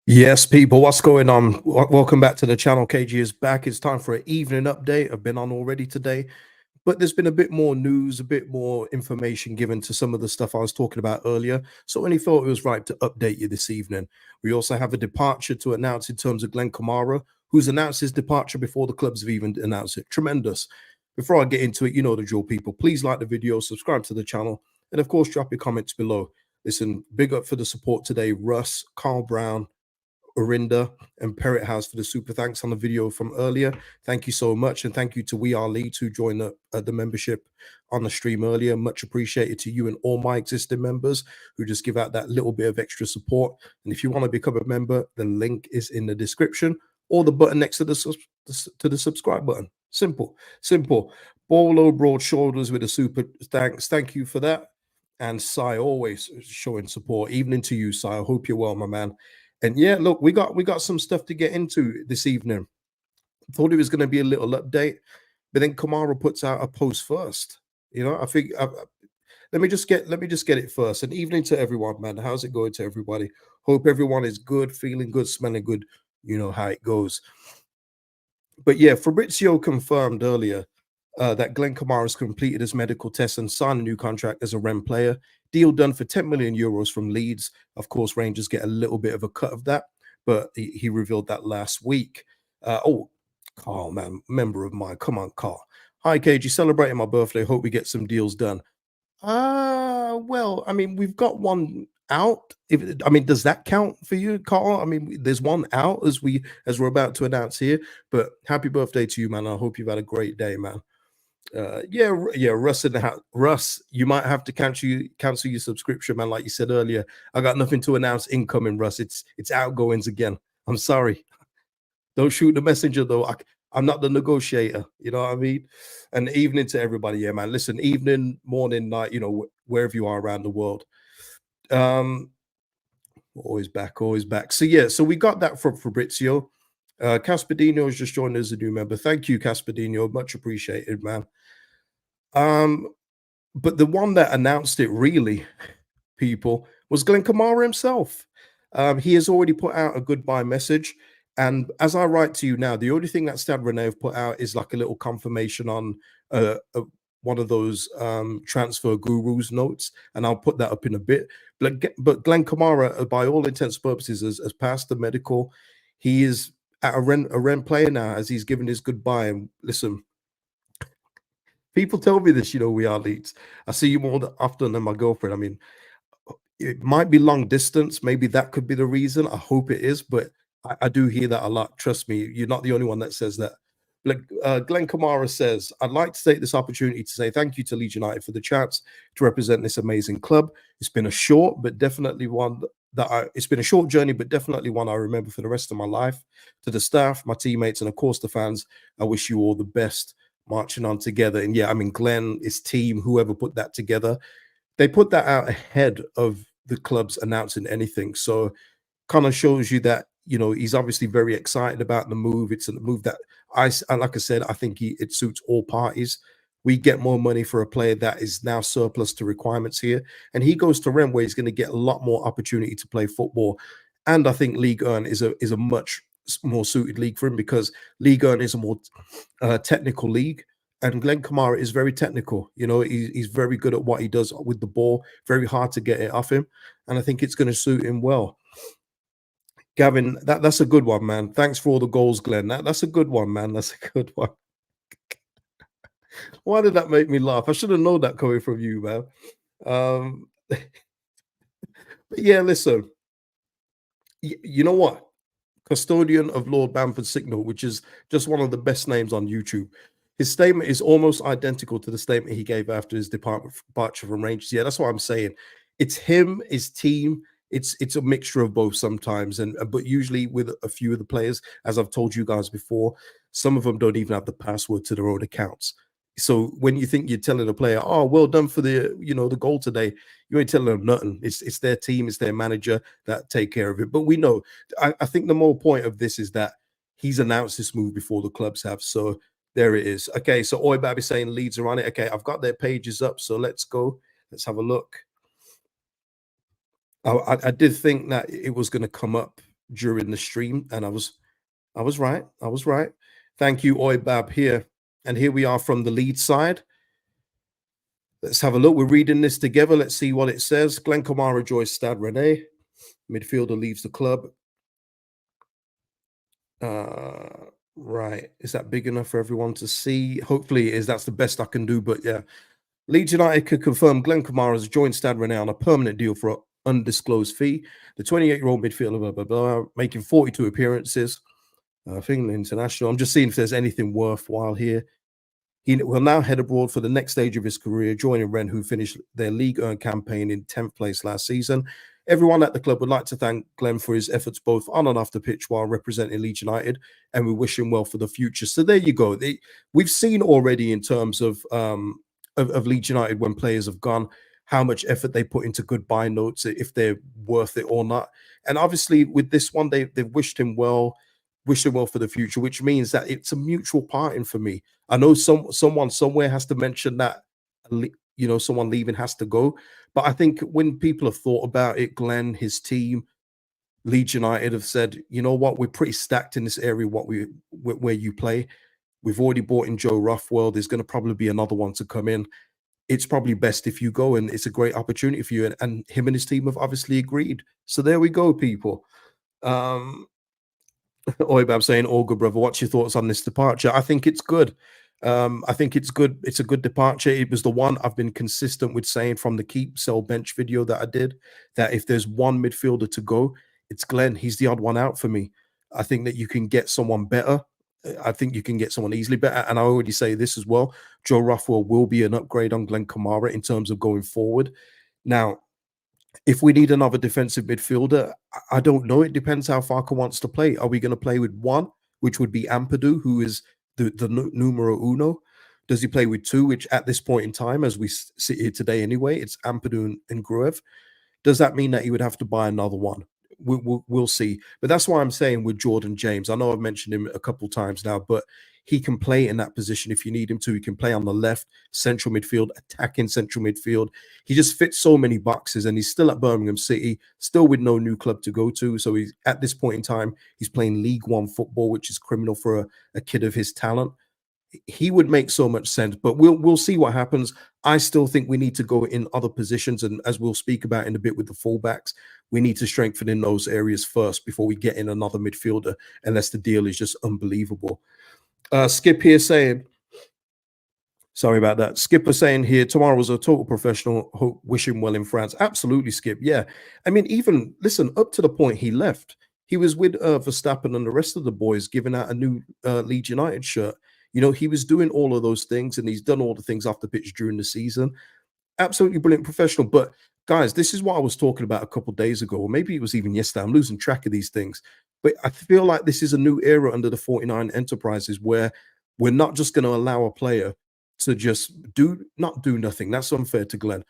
Yes, people, what's going on? Welcome back to the channel. KG is back. It's time for an evening update. I've been on already today, but there's been a bit more news, a bit more information given to some of the stuff I was talking about earlier. So I only thought it was right to update you this evening. We also have a departure to announce in terms of Glen Kamara, who's announced his departure before the clubs have even announced it. Tremendous. Before I get into it, you know the drill, people. Please like the video, subscribe to the channel, and of course, drop your comments below. Listen, big up for the support today, Russ, Carl Brown, Orinda and Parrot House for the super thanks on the video from earlier. Thank you so much. And thank you to We Are Leeds who joined the membership on the stream earlier. Much appreciated to you and all my existing members who just give out that little bit of extra support. And if you want to become a member, the link is in the description or the button next to the subscribe button. Simple, simple. Bolo broad shoulders with a super thanks. Thank you for that. And Sai always showing support. Evening to you, Sai. I hope you're well, my man. And yeah, look, we got some stuff to get into this evening. Thought it was going to be a little update, but then Kamara puts out a post first. You know, I think let me just get it first. And evening to everyone, man. How's it going to everybody? Hope everyone is good, feeling good, smelling good. You know how it goes. But yeah, Fabrizio confirmed earlier that Glen Kamara has completed his medical test and signed a new contract as a REM player. Deal done for 10 million euros from Leeds. Of course, Rangers get a little bit of a cut of that, but he revealed that last week. Oh, Carl, man, member of mine. Come on, Carl. Hi, KG, celebrating my birthday. Hope we get some deals done. Well, I mean, we've got one out. I mean, does that count for you, Carl? I mean, there's one out as we're about to announce here. But happy birthday to you, man. I hope you've had a great day, man. Yeah, Russ in the house. Russ, you might have to cancel your subscription, man. Like you said earlier, I got nothing to announce incoming, Russ. It's outgoings again. I'm sorry. Don't shoot the messenger though. I'm not the negotiator. You know what I mean? And evening to everybody, yeah, man. Listen, evening, morning, night. You know, wherever you are around the world. Always back, always back. So yeah, so we got that from Fabrizio. Caspadino has just joined as a new member. Thank you, Caspadino. Much appreciated, man. But the one that announced it really, people, was Glen Kamara himself. He has already put out a goodbye message. And as I write to you now, the only thing that Stade Rennais have put out is like a little confirmation on one of those transfer gurus notes, and I'll put that up in a bit. But Glen Kamara, by all intents and purposes, has passed the medical. He is at a Ren player now as he's given his goodbye. And listen, people tell me this, you know, We Are Leeds. I see you more often than my girlfriend. I mean, it might be long distance. Maybe that could be the reason. I hope it is, but I do hear that a lot. Trust me, you're not the only one that says that. Like Glen Kamara says, I'd like to take this opportunity to say thank you to Leeds United for the chance to represent this amazing club. It's been a short, but definitely one it's been a short journey, but definitely one I remember for the rest of my life. To the staff, my teammates, and of course the fans, I wish you all the best marching on together. And yeah, I mean, Glenn, his team, whoever put that together, they put that out ahead of the clubs announcing anything. So kind of shows you that, you know, he's obviously very excited about the move. It's a move that like I said, I think it suits all parties. We get more money for a player that is now surplus to requirements here. And he goes to Rennes where he's going to get a lot more opportunity to play football. And I think Ligue 1 is a much more suited league for him because Ligue 1 is a more technical league. And Glen Kamara is very technical. You know, he's very good at what he does with the ball, very hard to get it off him. And I think it's going to suit him well. Gavin, that's a good one, man. Thanks for all the goals, Glenn. That's a good one, man. That's a good one. Why did that make me laugh? I should have known that coming from you, man. But yeah, listen, you know what? Custodian of Lord Bamford's Signal, which is just one of the best names on YouTube. His statement is almost identical to the statement he gave after his departure from Rangers. Yeah, that's what I'm saying. It's him, his team. It's a mixture of both sometimes, but usually with a few of the players, as I've told you guys before, some of them don't even have the password to their own accounts. So when you think you're telling a player, "Oh, well done for the goal today," you ain't telling them nothing. It's their team, it's their manager that take care of it. But we know. I think the more point of this is that he's announced this move before the clubs have. So there it is. Okay, so Oi Baby saying Leeds are on it. Okay, I've got their pages up, so let's go. Let's have a look. I did think that it was going to come up during the stream, and I was right. I was right. Thank you, Oibab here. And here we are from the Leeds side. Let's have a look. We're reading this together. Let's see what it says. Glen Kamara joins Stade Rennais. Midfielder leaves the club. Right. Is that big enough for everyone to see? Hopefully it is. That's the best I can do. But yeah, Leeds United could confirm Glen Kamara has joined Stade Rennais on a permanent deal for an undisclosed fee. The 28-year-old midfielder, blah, blah, blah, making 42 appearances. I think international. I'm just seeing if there's anything worthwhile here. He will now head abroad for the next stage of his career, joining Rennes, who finished their League 1 campaign in 10th place last season. Everyone at the club would like to thank Glen for his efforts both on and off the pitch while representing Leeds United, and we wish him well for the future. So there you go. We've seen already in terms of Leeds United when players have gone, how much effort they put into goodbye notes, if they're worth it or not. And obviously with this one, they've wished him well for the future, which means that it's a mutual parting for me. I know someone somewhere has to mention that, someone leaving has to go. But I think when people have thought about it, Glen, his team, Leeds United have said, you know what, we're pretty stacked in this area, where you play. We've already bought in Joe Ruffwell. There's going to probably be another one to come in. It's probably best if you go, and it's a great opportunity for you. And him and his team have obviously agreed. So there we go, people. Oibab saying, all good, brother. What's your thoughts on this departure? I think it's good. I think it's good. It's a good departure. It was the one I've been consistent with saying from the keep sell bench video that I did, that if there's one midfielder to go, it's Glen. He's the odd one out for me. I think that you can get someone better. I think you can get someone easily better. And I already say this as well. Joe Ruffwell will be an upgrade on Glen Kamara in terms of going forward. Now, if we need another defensive midfielder, I don't know. It depends how Farker wants to play. Are we going to play with one, which would be Ampadu, who is the numero uno? Does he play with two, which at this point in time, as we sit here today anyway, it's Ampadu and Gruev? Does that mean that he would have to buy another one? We'll see. But that's why I'm saying with Jordan James, I know I've mentioned him a couple times now, but he can play in that position if you need him to. He can play on the left, central midfield, attacking central midfield. He just fits so many boxes, and he's still at Birmingham City, still with no new club to go to. So he's at this point in time, he's playing League One football, which is criminal for a kid of his talent. He would make so much sense, but we'll see what happens. I still think we need to go in other positions, and as we'll speak about in a bit with the fullbacks, we need to strengthen in those areas first before we get in another midfielder, unless the deal is just unbelievable. Skip here saying, sorry about that. Skipper saying here, tomorrow was a total professional. Hope, wish him well in France. Absolutely, Skip. Yeah. I mean, even, listen, up to the point he left, he was with Verstappen and the rest of the boys giving out a new Leeds United shirt. You know, he was doing all of those things, and he's done all the things off the pitch during the season. Absolutely brilliant professional. But guys, this is what I was talking about a couple of days ago, or maybe it was even yesterday. I'm losing track of these things. But I feel like this is a new era under the 49 Enterprises, where we're not just going to allow a player to just not do nothing. That's unfair to Glen,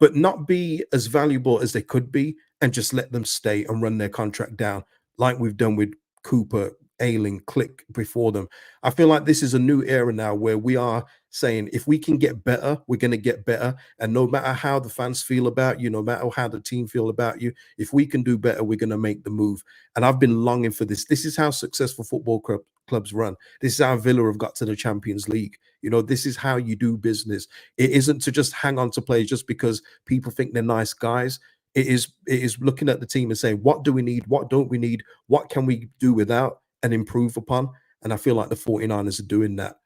but not be as valuable as they could be, and just let them stay and run their contract down, like we've done with Cooper, Ayling, Click before them. I feel like this is a new era now where we are saying if we can get better, we're going to get better. And no matter how the fans feel about you, no matter how the team feel about you, if we can do better, we're going to make the move. And I've been longing for this. This is how successful football clubs run. This is how Villa have got to the Champions League. You know, this is how you do business. It isn't to just hang on to players just because people think they're nice guys. It is looking at the team and saying, what do we need? What don't we need? What can we do without and improve upon? And I feel like the 49ers are doing that.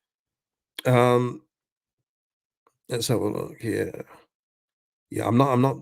Let's have a look here. Yeah, I'm not.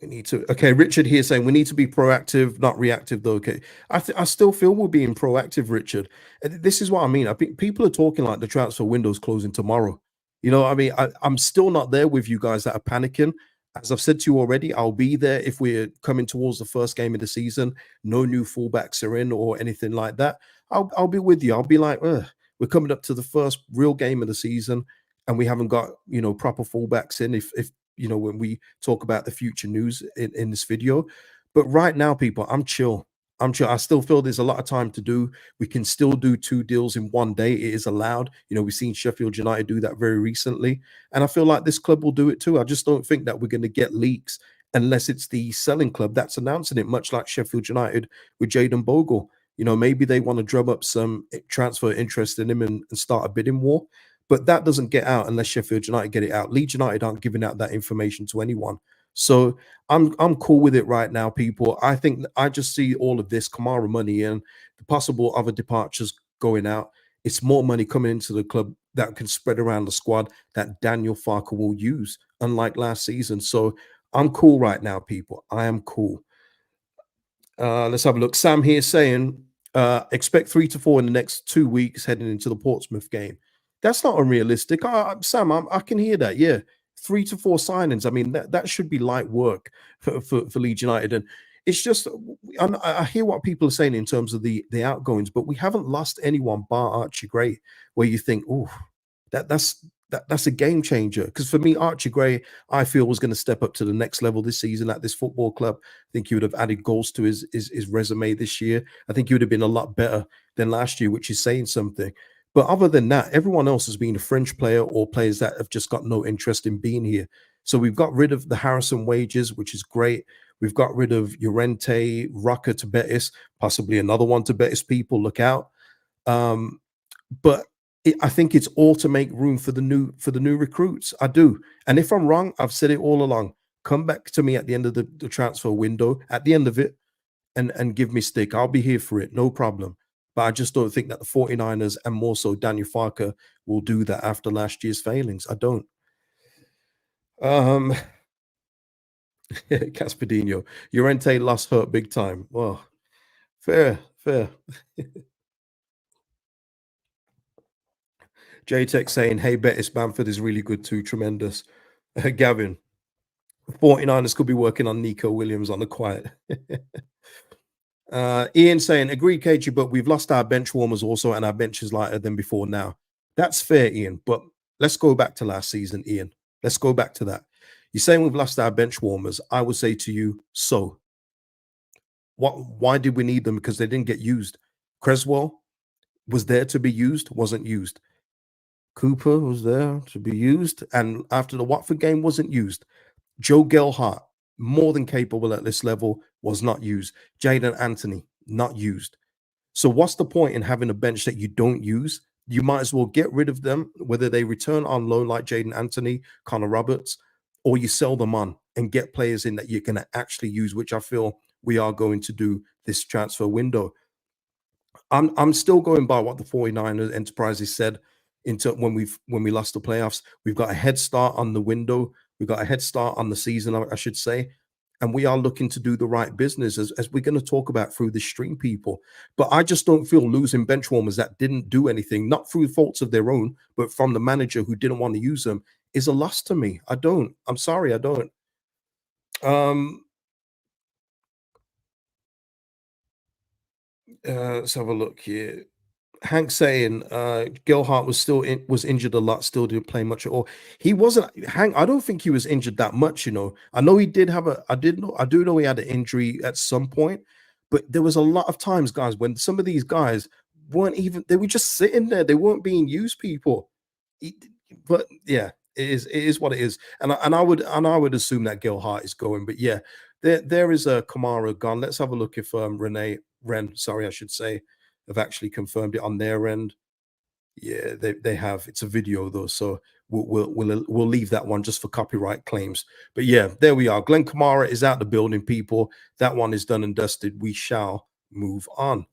We need to. Okay, Richard here saying we need to be proactive, not reactive. Though, okay, I still feel we're being proactive, Richard. And this is what I mean. I think people are talking like the transfer window's closing tomorrow. You know, I mean, I'm still not there with you guys that are panicking. As I've said to you already, I'll be there if we're coming towards the first game of the season. No new fullbacks are in or anything like that. I'll be with you. I'll be like, we're coming up to the first real game of the season, and we haven't got proper fullbacks in. If when we talk about the future news in this video, but right now, people, I'm chill. I still feel there's a lot of time to do. We can still do 2 deals in one day. It is allowed. We've seen Sheffield United do that very recently. And I feel like this club will do it too. I just don't think that we're going to get leaks unless it's the selling club that's announcing it, much like Sheffield United with Jaden Bogle. You know, maybe they want to drum up some transfer interest in him and start a bidding war. But that doesn't get out unless Sheffield United get it out. Leeds United aren't giving out that information to anyone. So I'm cool with it right now, people. I think I just see all of this Kamara money and the possible other departures going out. It's more money coming into the club that can spread around the squad that Daniel Farker will use, unlike last season. So I'm cool right now, people. I am cool. Let's have a look. Sam here saying, expect 3 to 4 in the next 2 weeks heading into the Portsmouth game. That's not unrealistic. Sam, I can hear that. Yeah. 3 to 4 signings. I mean, that should be light work for Leeds United. And it's just, I hear what people are saying in terms of the outgoings, but we haven't lost anyone bar Archie Gray, where you think, oh, that's a game changer. Because for me, Archie Gray, I feel, was going to step up to the next level this season at this football club. I think he would have added goals to his resume this year. I think he would have been a lot better than last year, which is saying something. But other than that, everyone else has been a fringe player or players that have just got no interest in being here. So we've got rid of the Harrison wages, which is great. We've got rid of Llorente, Rocker to Betis, possibly another one to Betis people. Look out. But I think it's all to make room for the new recruits. I do. And if I'm wrong, I've said it all along. Come back to me at the end of the transfer window, at the end of it, and give me stick. I'll be here for it, no problem. But I just don't think that the 49ers and more so Daniel Farker will do that after last year's failings. I don't. Caspadinho, Llorente lost hurt big time. Well, fair. J-Tech saying, hey, Betis Bamford is really good too. Tremendous. Gavin, 49ers could be working on Nico Williams on the quiet. Ian saying, agreed, KG, but we've lost our bench warmers also, and our bench is lighter than before now. That's fair, Ian, but let's go back to last season, Ian. Let's go back to that. You're saying we've lost our bench warmers. I would say to you, so why did we need them? Because they didn't get used. Creswell was there to be used, wasn't used. Cooper was there to be used, and after the Watford game, wasn't used. Joe Gelhardt, more than capable at this level, was not used. Jaden Anthony, not used. So what's the point in having a bench that you don't use? You might as well get rid of them, whether they return on loan like Jaden Anthony, Connor Roberts, or you sell them on and get players in that you're going to actually use, which I feel we are going to do this transfer window. I'm still going by what the 49ers Enterprises said when we lost the playoffs. We've got a head start on the window. We've got a head start on the season, I should say. And we are looking to do the right business, as we're going to talk about through this stream, people. But I just don't feel losing bench warmers that didn't do anything, not through faults of their own, but from the manager who didn't want to use them, is a loss to me. I don't. I'm sorry, I don't. Let's have a look here. Hank saying Gilhart was injured a lot, still didn't play much at all. He wasn't. Hank, I don't think he was injured that much. You know, I know he did have I do know he had an injury at some point, but there was a lot of times, guys, when some of these guys weren't even. They were just sitting there. They weren't being used. People, but yeah, it is what it is. And I would assume that Gilhart is going. But yeah, there is a Kamara gone. Let's have a look if Ren, sorry, I should say, have actually confirmed it on their end. Yeah, they have. It's a video though, so we'll leave that one just for copyright claims. But yeah, there we are. Glen Kamara is out the building, people. That one is done and dusted. We shall move on.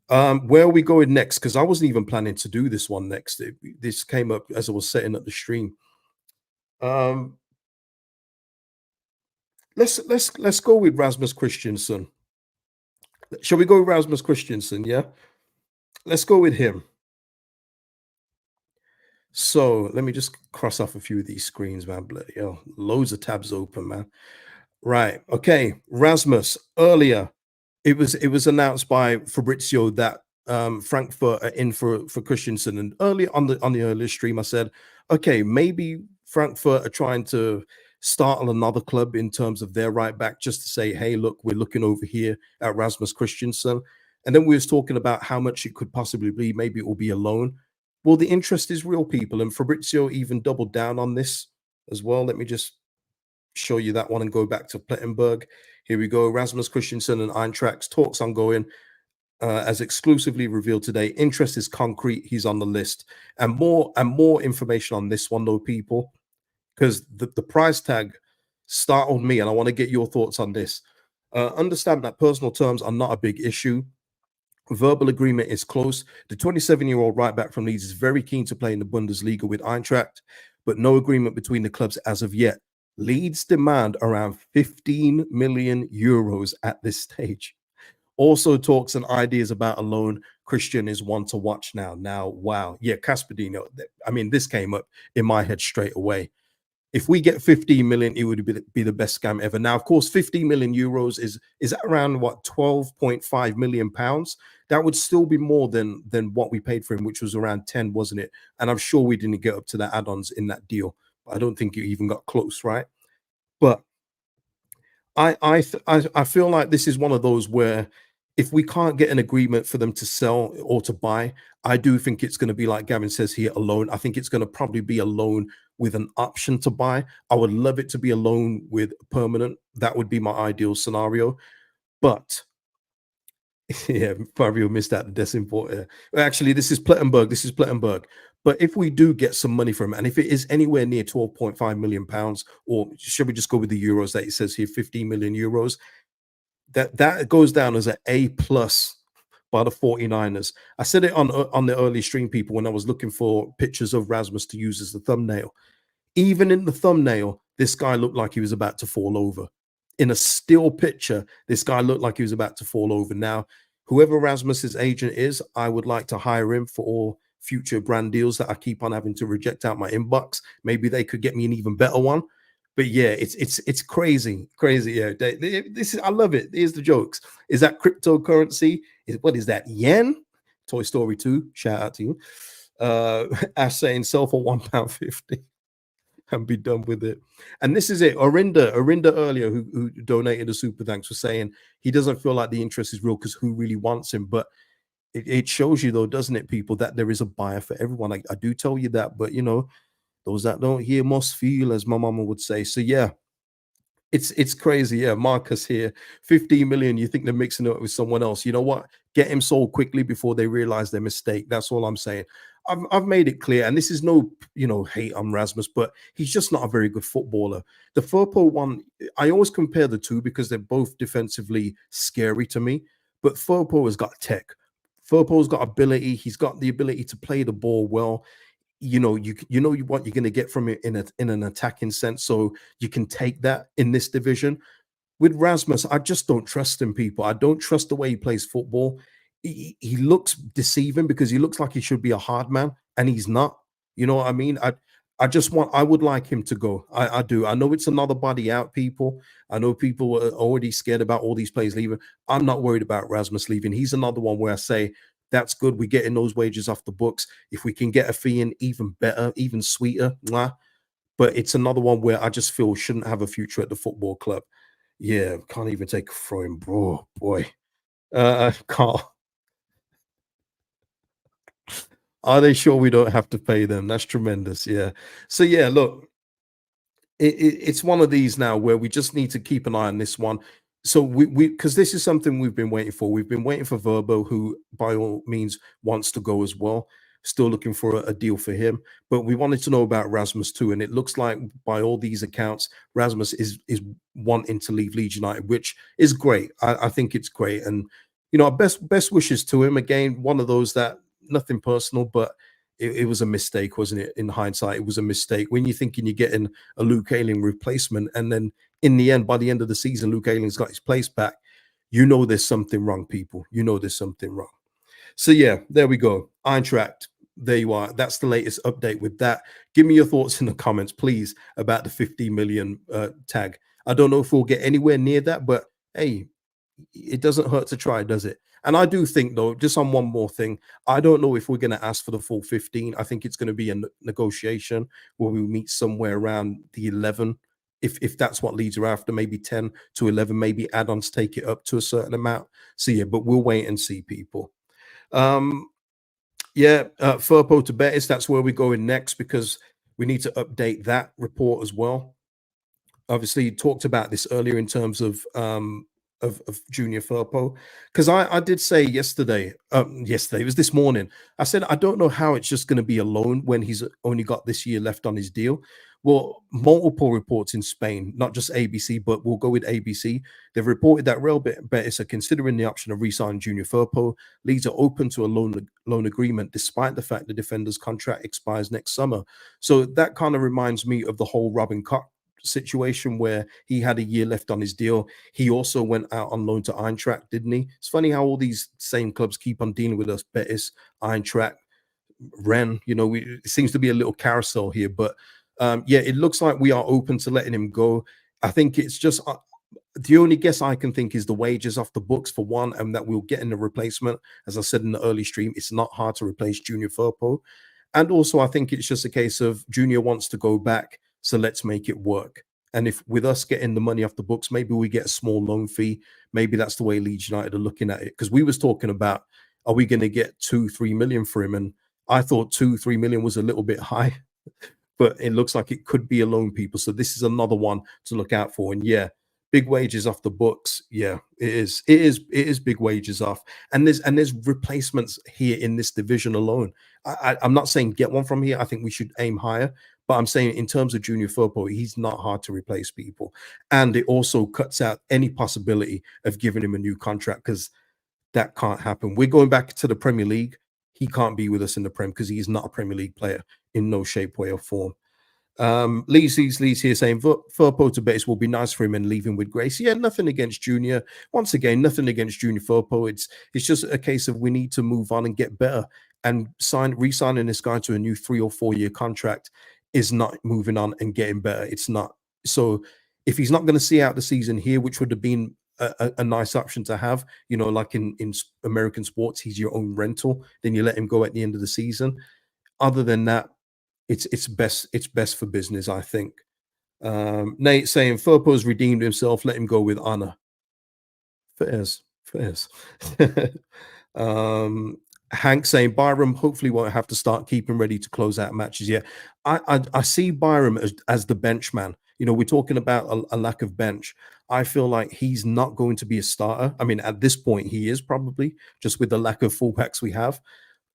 Where are we going next? Because I wasn't even planning to do this one next. This came up as I was setting up the stream. Let's go with Rasmus Kristensen. Shall we go with Rasmus Kristensen? Yeah, let's go with him. So let me just cross off a few of these screens, man. Bloody hell, loads of tabs open, man. Right. Okay. Rasmus, earlier it was announced by Fabrizio that Frankfurt are in for Christensen. And earlier on the earlier stream, I said, okay, maybe Frankfurt are trying to start another club in terms of their right back, just to say, hey, look, we're looking over here at Rasmus Christensen. And then we was talking about how much it could possibly be. Maybe it will be a loan. Well, the interest is real, people, and Fabrizio even doubled down on this as well. Let me just show you that one and go back to Plettenberg. Here we go. Rasmus Kristensen and Eintracht's talks ongoing. As exclusively revealed today, interest is concrete. He's on the list, and more information on this one, though, people, because the price tag startled me, and I want to get your thoughts on this. Understand that personal terms are not a big issue. Verbal agreement is close. The 27-year-old right back from Leeds is very keen to play in the Bundesliga with Eintracht, but no agreement between the clubs as of yet. Leeds demand around 15 million euros at this stage. Also talks and ideas about a loan. Christian is one to watch now. Now, wow. Yeah, Caspadino. I mean, this came up in my head straight away. If we get 15 million, it would be the best scam ever. Now, of course, 15 million euros is that around what, 12.5 million pounds? That would still be more than what we paid for him, which was around 10, wasn't it? And I'm sure we didn't get up to the add-ons in that deal. I don't think you even got close, right? But I feel like this is one of those where if we can't get an agreement for them to sell or to buy, I do think it's going to be like Gavin says here, a loan. I think it's going to probably be a loan with an option to buy. I would love it to be a loan with permanent. That would be my ideal scenario. But yeah, Fabio missed out the desk import. Actually, this is Plettenberg. This is Plettenberg. But if we do get some money from it, and if it is anywhere near 12.5 million pounds, or should we just go with the euros that it says here, 15 million euros, that goes down as an A plus by the 49ers. I said it on the early stream, people, when I was looking for pictures of Rasmus to use as the thumbnail. Even in the thumbnail, this guy looked like he was about to fall over. In a still picture, this guy looked like he was about to fall over. Now, whoever Rasmus's agent is, I would like to hire him for all future brand deals that I keep on having to reject out my inbox. Maybe they could get me an even better one. But yeah, it's crazy. Yeah, this is, I love it. Here's the jokes. Is that cryptocurrency? What is that? Yen? Toy Story 2. Shout out to you. Ash saying sell for £1.50 and be done with it. And this is it. Orinda earlier, who donated a super thanks, was saying he doesn't feel like the interest is real because who really wants him? But it shows you, though, doesn't it, people, that there is a buyer for everyone. I do tell you that, but you know, those that don't hear must feel, as my mama would say. So yeah, it's crazy. Yeah, Marcus here, 15 million. You think they're mixing it up with someone else? You know what? Get him sold quickly before they realize their mistake. That's all I'm saying. I've made it clear, and this is no hate on Rasmus, but he's just not a very good footballer. The Firpo one, I always compare the two because they're both defensively scary to me. But Firpo has got tech. Firpo's got ability. He's got the ability to play the ball well. You know what you're going to get from it in an attacking sense, so you can take that in this division. With Rasmus, I just don't trust him, people. I don't trust the way he plays football. He looks deceiving because he looks like he should be a hard man, and he's not. You know what I mean? I would like him to go. I do. I know it's another body out, people. I know people are already scared about all these players leaving. I'm not worried about Rasmus leaving. He's another one where I say, that's good. We're getting those wages off the books. If we can get a fee in, even better, even sweeter. Mwah. But it's another one where I just feel shouldn't have a future at the football club. Yeah, can't even take a throw in, bro. Boy. Carl, are they sure we don't have to pay them? That's tremendous. Yeah. So yeah, look, it's one of these now where we just need to keep an eye on this one. So we because this is something we've been waiting for. We've been waiting for Verbo, who by all means wants to go as well. Still looking for a deal for him, but we wanted to know about Rasmus too. And it looks like by all these accounts, Rasmus is wanting to leave Leeds United, which is great. I think it's great, and our best wishes to him. Again, one of those that nothing personal, but it was a mistake, wasn't it? In hindsight, it was a mistake. When you're thinking you're getting a Luke Ayling replacement, and then in the end, by the end of the season, Luke Ayling's got his place back. There's something wrong, people. There's something wrong. So yeah, there we go. Eintracht. There you are. That's the latest update with that. Give me your thoughts in the comments, please, about the 50 million tag. I don't know if we'll get anywhere near that, but hey, it doesn't hurt to try, does it? And I do think, though, just on one more thing, I don't know if we're going to ask for the full 15. I think it's going to be a negotiation where we meet somewhere around the 11. If that's what Leeds are after, maybe 10 to 11, maybe add-ons take it up to a certain amount. So yeah, but we'll wait and see, people. Firpo to Betis, that's where we're going next because we need to update that report as well. obviously talked about this earlier in terms of Junior Firpo, because I did say yesterday, yesterday it was this morning. I said I don't know how it's just going to be a loan when he's only got this year left on his deal. Well, multiple reports in Spain, not just ABC, but we'll go with ABC. They've reported that Real Betis are considering the option of re-signing Junior Firpo. Leeds are open to a loan agreement, despite the fact the defender's contract expires next summer. So that kind of reminds me of the whole Robin Koch situation where he had a year left on his deal. He also went out on loan to Eintracht, didn't he? It's funny how all these same clubs keep on dealing with us: Betis, Eintracht, Ren. It seems to be a little carousel here, but yeah, it looks like we are open to letting him go. I think it's just the only guess I can think is the wages off the books for one, and that we'll get in a replacement. As I said in the early stream, it's not hard to replace Junior Firpo. And also, I think it's just a case of Junior wants to go back, so let's make it work. And if with us getting the money off the books, maybe we get a small loan fee. Maybe that's the way Leeds United are looking at it. Because we was talking about, are we going to get 2-3 million for him? And I thought 2-3 million was a little bit high, but it looks like it could be a loan, people. So this is another one to look out for. And yeah, big wages off the books. Yeah, it is. It is big wages off. And there's replacements here in this division alone. I'm not saying get one from here. I think we should aim higher. But I'm saying in terms of Junior Firpo, he's not hard to replace, people. And it also cuts out any possibility of giving him a new contract, because that can't happen. We're going back to the Premier League. He can't be with us in the Prem because he's not a Premier League player in no shape, way, or form. Lee's here saying Firpo to Betis will be nice for him and leave him with grace. Yeah, nothing against Junior. Once again, nothing against Junior Firpo. It's just a case of we need to move on and get better. And re-signing this guy to a new 3 or 4 year contract is not moving on and getting better. It's not. So if he's not going to see out the season here, which would have been a nice option to have, like in American sports, he's your own rental. Then you let him go at the end of the season. Other than that, it's best for business, I think. Nate saying Firpo's redeemed himself, let him go with honor. Fairs. um, Hank saying Byram hopefully won't have to start keeping ready to close out matches yet. I see Byram as the bench man. We're talking about a lack of bench. I feel like he's not going to be a starter. I mean, at this point, he is probably, just with the lack of fullbacks we have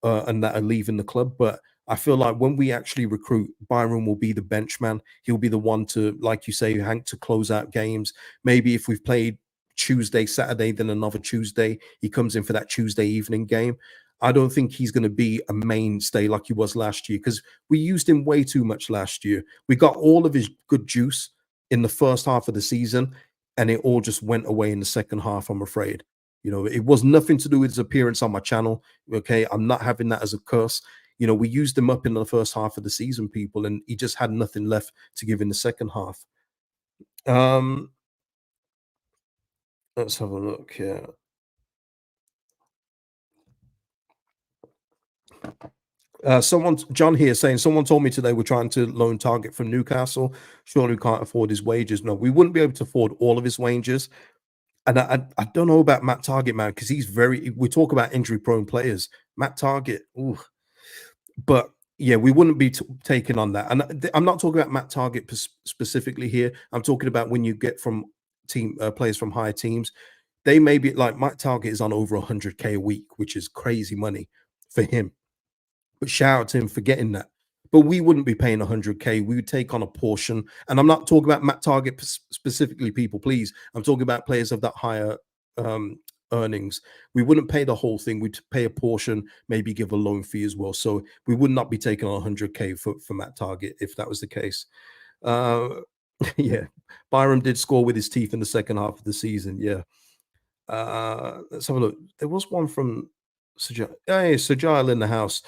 and that are leaving the club. But I feel like when we actually recruit, Byron will be the bench man. He'll be the one to, like you say, Hank, to close out games. Maybe if we've played Tuesday, Saturday, then another Tuesday, he comes in for that Tuesday evening game. I don't think he's going to be a mainstay like he was last year, because we used him way too much last year. We got all of his good juice in the first half of the season, and it all just went away in the second half, I'm afraid. It was nothing to do with his appearance on my channel. Okay, I'm not having that as a curse. We used him up in the first half of the season, people, and he just had nothing left to give in the second half. Let's have a look here. John here saying, someone told me today we're trying to loan Target from Newcastle. Surely we can't afford his wages. No, we wouldn't be able to afford all of his wages. And I don't know about Matt Target, man, because we talk about injury prone players. Matt Target, ooh. But yeah, we wouldn't be taking on that. And I'm not talking about Matt Target specifically here. I'm talking about when you get from players from higher teams. They may be like Matt Target is on over 100K a week, which is crazy money for him. But shout out to him for getting that. But we wouldn't be paying 100K. We would take on a portion. And I'm not talking about Matt Target specifically, people, please. I'm talking about players of that higher earnings. We wouldn't pay the whole thing. We'd pay a portion, maybe give a loan fee as well. So we would not be taking on 100K for Matt Target if that was the case. Yeah, Byram did score with his teeth in the second half of the season. Yeah. Let's have a look. There was one from Sajal in the house.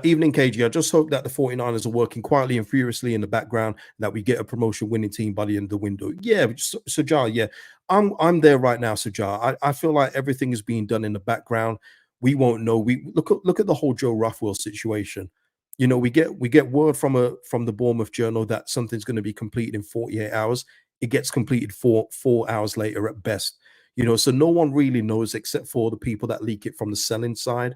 Evening, KG. I just hope that the 49ers are working quietly and furiously in the background, that we get a promotion winning team by the end of the window. Yeah, Sajal, yeah. I'm there right now, Sajal. I feel like everything is being done in the background. We won't know. We look at the whole Joe Rothwell situation. We get word from the Bournemouth Journal that something's going to be completed in 48 hours. It gets completed 4 hours later at best. So no one really knows except for the people that leak it from the selling side.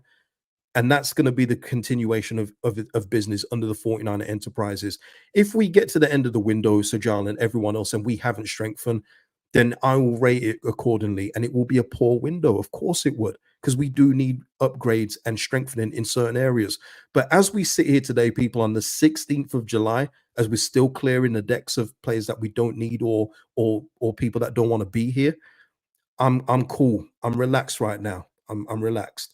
And that's going to be the continuation of business under the 49er enterprises. If we get to the end of the window, Sir John and everyone else, and we haven't strengthened, then I will rate it accordingly. And it will be a poor window. Of course it would, because we do need upgrades and strengthening in certain areas. But as we sit here today, people, on the 16th of July, as we're still clearing the decks of players that we don't need or people that don't want to be here, I'm cool. I'm relaxed right now. I'm relaxed.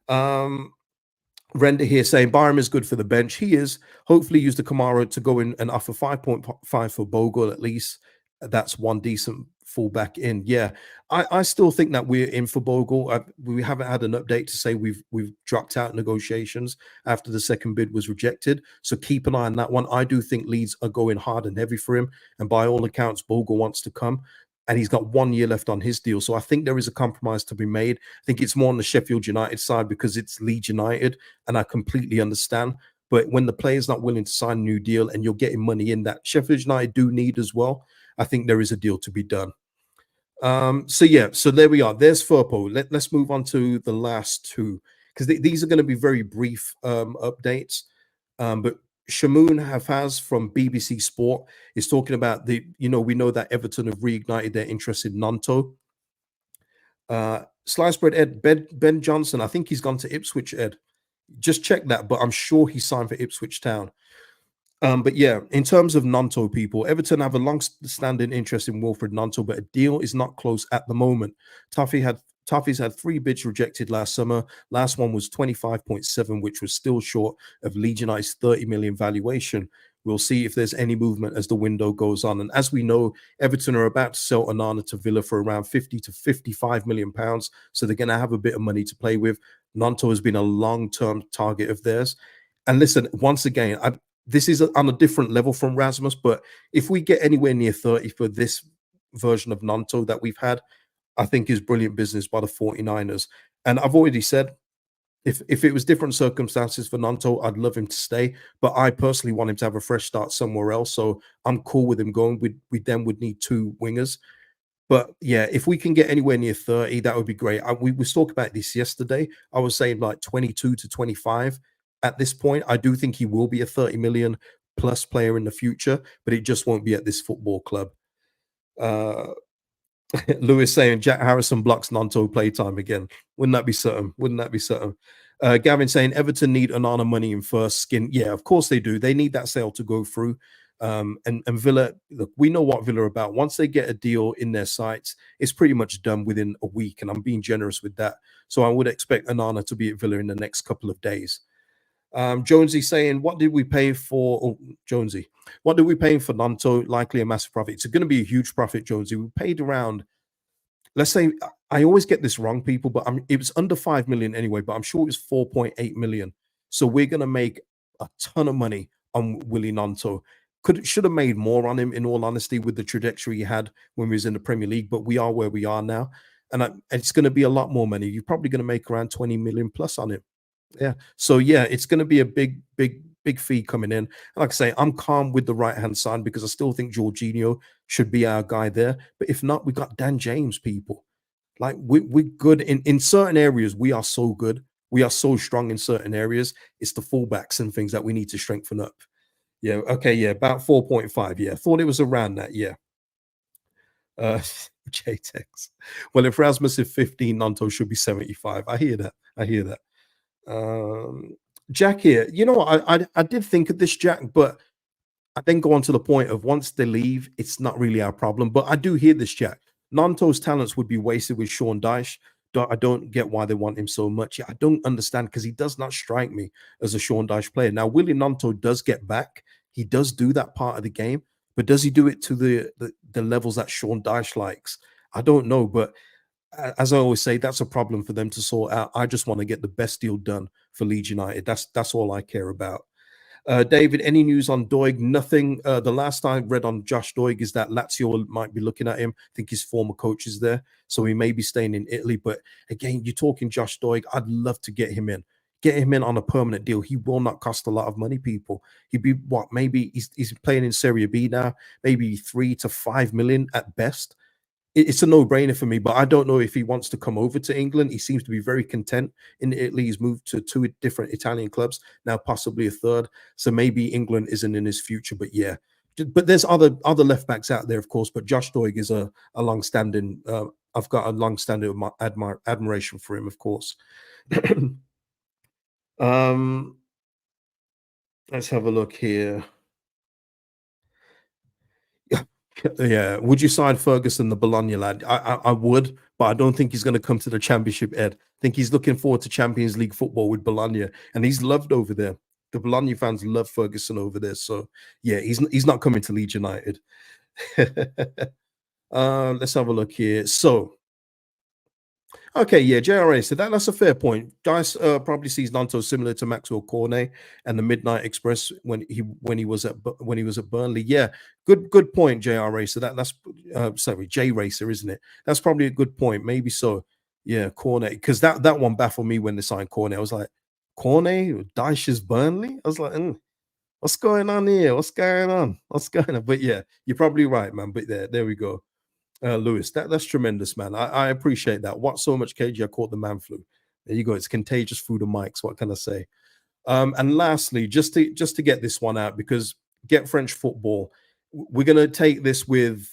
Render here saying Byram is good for the bench. He is. Hopefully use the Kamara to go in and offer 5.5 for Bogle at least. That's one decent fullback in. Yeah, I still think that we're in for Bogle. We haven't had an update to say we've dropped out negotiations after the second bid was rejected. So keep an eye on that one. I do think Leeds are going hard and heavy for him. And by all accounts, Bogle wants to come. And he's got 1 year left on his deal. So I think there is a compromise to be made. I think it's more on the Sheffield United side because it's Leeds United, and I completely understand. But when the player's not willing to sign a new deal and you're getting money in that Sheffield United do need as well, I think there is a deal to be done. So there we are. There's Firpo. Let's move on to the last two, because these are going to be very brief updates. But Shamoon Hafaz from BBC Sport is talking about we know that Everton have reignited their interest in Gnonto. Slice Bread Ed, Ben Johnson, I think he's gone to Ipswich, Ed. Just check that, but I'm sure he signed for Ipswich Town. But yeah, in terms of Gnonto, people, Everton have a long-standing interest in Wilfred Gnonto, but a deal is not close at the moment. Toffee's had 3 bids rejected last summer. Last one was 25.7, which was still short of Leeds United's 30 million valuation. We'll see if there's any movement as the window goes on. And as we know, Everton are about to sell Onana to Villa for around 50 to 55 million pounds. So they're going to have a bit of money to play with. Gnonto has been a long-term target of theirs. And listen, once again, this is on a different level from Rasmus, but if we get anywhere near 30 for this version of Gnonto that we've had, I think is brilliant business by the 49ers. And I've already said, if it was different circumstances for Gnonto, I'd love him to stay. But I personally want him to have a fresh start somewhere else. So I'm cool with him going. We then would need 2 wingers. But yeah, if we can get anywhere near 30, that would be great. We talked about this yesterday. I was saying like 22 to 25. At this point, I do think he will be a 30 million plus player in the future, but it just won't be at this football club. Lewis saying Jack Harrison blocks Gnonto playtime again. Wouldn't that be something? Wouldn't that be something? Gavin saying Everton need Onana money in first skin. Yeah, of course they do. They need that sale to go through. And Villa, look, we know what Villa are about. Once they get a deal in their sights, it's pretty much done within a week. And I'm being generous with that. So I would expect Onana to be at Villa in the next couple of days. Jonesy saying, what did we pay for? Oh, Jonesy, what did we pay for Gnonto? Likely a massive profit. It's going to be a huge profit, Jonesy. We paid around, let's say, I always get this wrong, people, but it was under 5 million anyway, but I'm sure it was 4.8 million. So we're going to make a ton of money on Willie Gnonto. Should have made more on him, in all honesty, with the trajectory he had when we was in the Premier League, but we are where we are now. And it's going to be a lot more money. You're probably going to make around 20 million plus on him. Yeah. So yeah, it's going to be a big fee coming in. Like I say, I'm calm with the right-hand side because I still think Jorginho should be our guy there. But if not, we got Dan James, people. Like we're good in certain areas. We are so good. We are so strong in certain areas. It's the fullbacks and things that we need to strengthen up. Yeah. Okay. Yeah. About 4.5. Yeah. Thought it was around that. Yeah. JTEX. Well, if Rasmus is 15, Gnonto should be 75. I hear that. Jack here, I did think of this, Jack, but I then go on to the point of once they leave, it's not really our problem. But I do hear this, Jack. Gnonto's talents would be wasted with Sean Dyche. I don't get why they want him so much. I don't understand because he does not strike me as a Sean Dyche player. Now, Willie Gnonto does get back. He does do that part of the game, but does he do it to the levels that Sean Dyche likes? I don't know, but as I always say, that's a problem for them to sort out. I just want to get the best deal done for Leeds United. That's all I care about. David, any news on Doig? Nothing. The last I read on Josh Doig is that Lazio might be looking at him. I think his former coach is there, so he may be staying in Italy. But again, you're talking Josh Doig. I'd love to get him in. Get him in on a permanent deal. He will not cost a lot of money, people. He'd be what? Maybe he's playing in Serie B now. Maybe 3 to 5 million at best. it's a no-brainer for me, but I don't know if he wants to come over to England. He seems to be very content in Italy. He's moved to two different Italian clubs, now possibly a third. So maybe England isn't in his future, but yeah. But there's other left backs out there, of course. But Josh Doig is a long-standing. I've got a long-standing admiration for him, of course. um, let's have a look here. Yeah, would you sign Ferguson, the Bologna lad? I would, but I don't think he's going to come to the Championship. Ed, I think he's looking forward to Champions League football with Bologna, and he's loved over there. The Bologna fans love Ferguson over there, so yeah, he's not coming to Leeds United. Let's have a look here. So okay, yeah, JRA said that's a fair point. Dice probably sees Gnonto similar to Maxwell Cornet and the Midnight Express when he was at Burnley. Yeah, good point, JRA. So that's sorry, J Racer, isn't it? That's probably a good point. Maybe so. Yeah, Cornet, because that one baffled me when they signed Cornet. I was like, Cornet, Dyche's Burnley. I was like, what's going on here? What's going on? What's going on? But yeah, you're probably right, man. But there we go. Lewis, that's tremendous, man. I appreciate that. What so much, KG? I caught the man flu. There you go. It's contagious through the mics. What can I say? And lastly, just to get this one out, because get French football, we're gonna take this with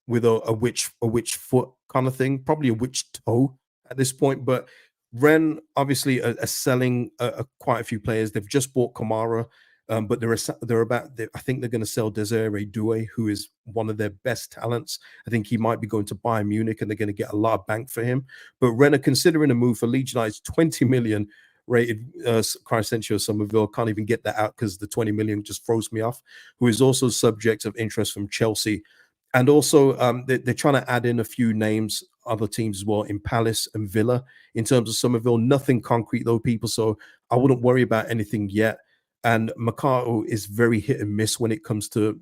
a witch foot kind of thing, probably a witch toe at this point. But Ren obviously are selling quite a few players. They've just bought Kamara, but I think they're going to sell Desiree Doué, who is one of their best talents. I think he might be going to Bayern Munich, and they're going to get a lot of bank for him. But Ren are considering a move for Leeds United's 20 million rated Crescencio Somerville. Can't even get that out because the 20 million just throws me off. Who is also subject of interest from Chelsea. And also, they're trying to add in a few names, other teams as well, in Palace and Villa. In terms of Somerville, nothing concrete though, people. So I wouldn't worry about anything yet. And Mercado is very hit and miss when it comes to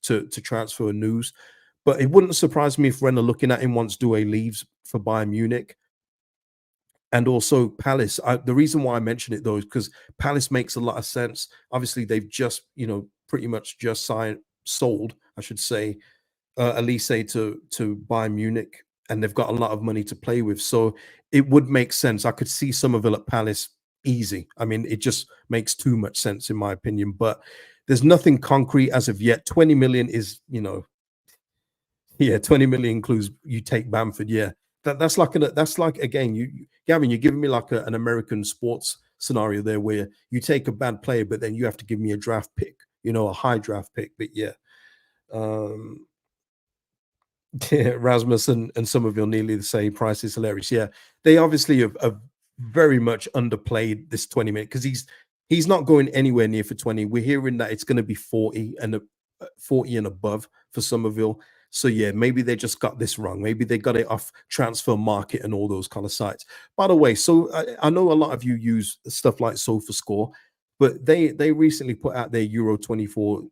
transfer news. But it wouldn't surprise me if Renner looking at him once Doué leaves for Bayern Munich. And also Palace. The reason why I mention it though is because Palace makes a lot of sense. Obviously, they've just pretty much just sold, I should say, Elise to Bayern Munich, and they've got a lot of money to play with. So it would make sense. I could see Somerville at Palace easy. I mean, it just makes too much sense in my opinion. But there's nothing concrete as of yet. 20 million is, yeah, 20 million includes you take Bamford. Yeah, that's like again, Gavin, you're giving me like an American sports scenario there where you take a bad player, but then you have to give me a draft pick, a high draft pick. But yeah. Yeah, Rasmus and Somerville nearly the same. Price is hilarious. Yeah, they obviously have very much underplayed this 20 minute because he's not going anywhere near for 20. We're hearing that it's going to be 40 and 40 and above for Somerville. So yeah, maybe they just got this wrong. Maybe they got it off Transfer Market and all those kind of sites. By the way, so I know a lot of you use stuff like SofaScore, but they recently put out their Euro 24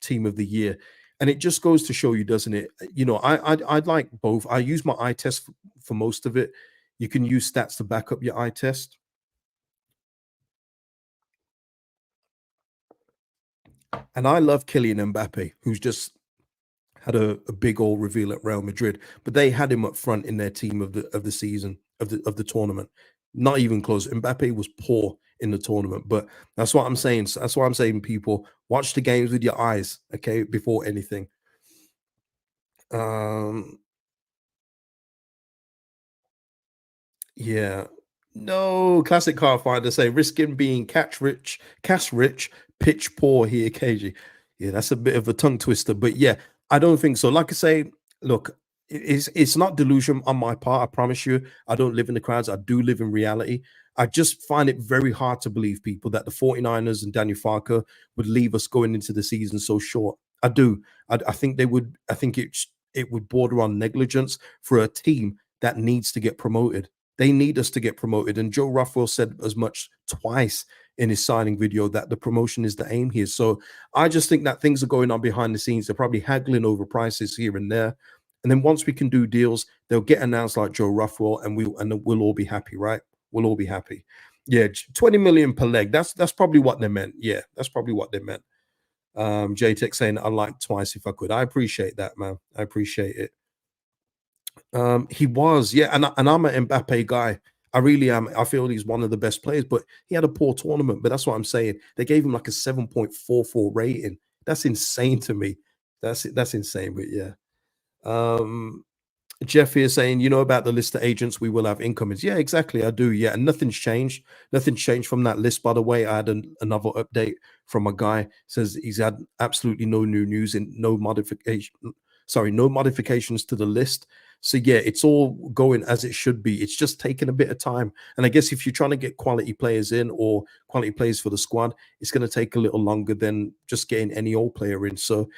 Team of the Year. And it just goes to show you, doesn't it? I'd like both. I use my eye test for most of it. You can use stats to back up your eye test. And I love Kylian Mbappe, who's just had a big old reveal at Real Madrid. But they had him up front in their team of the season of the tournament. Not even close. Mbappe was poor in the tournament. But that's what I'm saying. That's why I'm saying, people, watch the games with your eyes, okay, before anything. Yeah. No, classic car finder say risking being cash rich, pitch poor here, KG. Yeah, that's a bit of a tongue twister, but yeah, I don't think so. Like I say, look, it's not delusion on my part. I promise you, I don't live in the crowds. I do live in reality. I just find it very hard to believe, people, that the 49ers and Daniel Farker would leave us going into the season so short. I do. I think they would. I think it would border on negligence for a team that needs to get promoted. They need us to get promoted. And Joe Ruffwell said as much twice in his signing video that the promotion is the aim here. So I just think that things are going on behind the scenes. They're probably haggling over prices here and there. And then once we can do deals, they'll get announced like Joe Ruffwell, and we'll all be happy, right? We'll all be happy. Yeah, 20 million per leg. That's probably what they meant. Yeah, that's probably what they meant. JTech saying I'd like twice if I could. I appreciate that, man. I appreciate it. He was, yeah, and I'm an Mbappe guy. I really am. I feel he's one of the best players, but he had a poor tournament. But that's what I'm saying. They gave him like a 7.44 rating. That's insane to me. That's insane. But yeah. Um, Jeff here saying, you know about the list of agents we will have incomings. Yeah, exactly. I do. Yeah, and nothing's changed. Nothing's changed from that list. By the way, I had another update from a guy says he's had absolutely no new news and no modification. Sorry, no modifications to the list. So yeah, it's all going as it should be. It's just taking a bit of time. And I guess if you're trying to get quality players in or quality players for the squad, it's going to take a little longer than just getting any old player in. So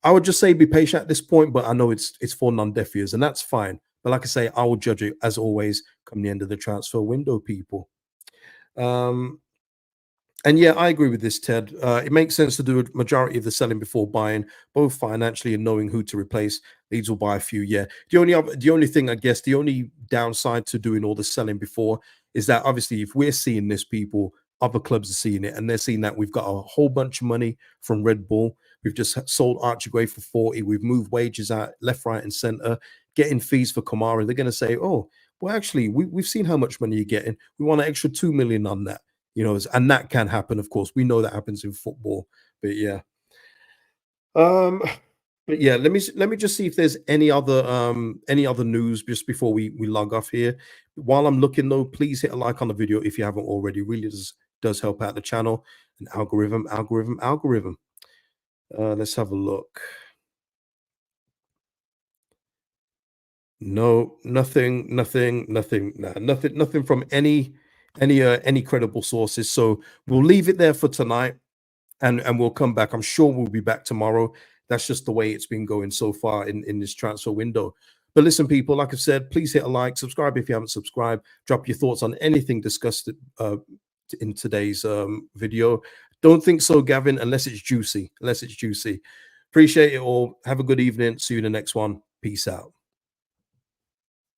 I would just say be patient at this point, but I know it's for non-deaf ears, and that's fine. But like I say, I will judge it as always come the end of the transfer window, people. Um, and yeah, I agree with this, Ted. It makes sense to do a majority of the selling before buying, both financially and knowing who to replace. Leeds will buy a few. Yeah. The only thing, I guess, the only downside to doing all the selling before is that obviously, if we're seeing this, people, other clubs are seeing it, and they're seeing that we've got a whole bunch of money from Red Bull. We've just sold Archie for 40. We've moved wages out left, right, and center, getting fees for Kamara. They're going to say, "Oh, well, actually, we've seen how much money you're getting. We want an extra 2 million on that." And that can happen, of course. We know that happens in football, but yeah. Um, but yeah, let me just see if there's any other news just before we log off here. While I'm looking though, please hit a like on the video if you haven't already. Really does help out the channel. And algorithm. Let's have a look. No, nothing from any credible sources. So we'll leave it there for tonight. And we'll come back. I'm sure we'll be back tomorrow. That's just the way it's been going so far in this transfer window. But listen, people, like I said, please hit a like, subscribe if you haven't subscribed, drop your thoughts on anything discussed in today's video. Don't think so, Gavin, unless it's juicy. Appreciate it all. Have a good evening. See you in the next one. Peace out.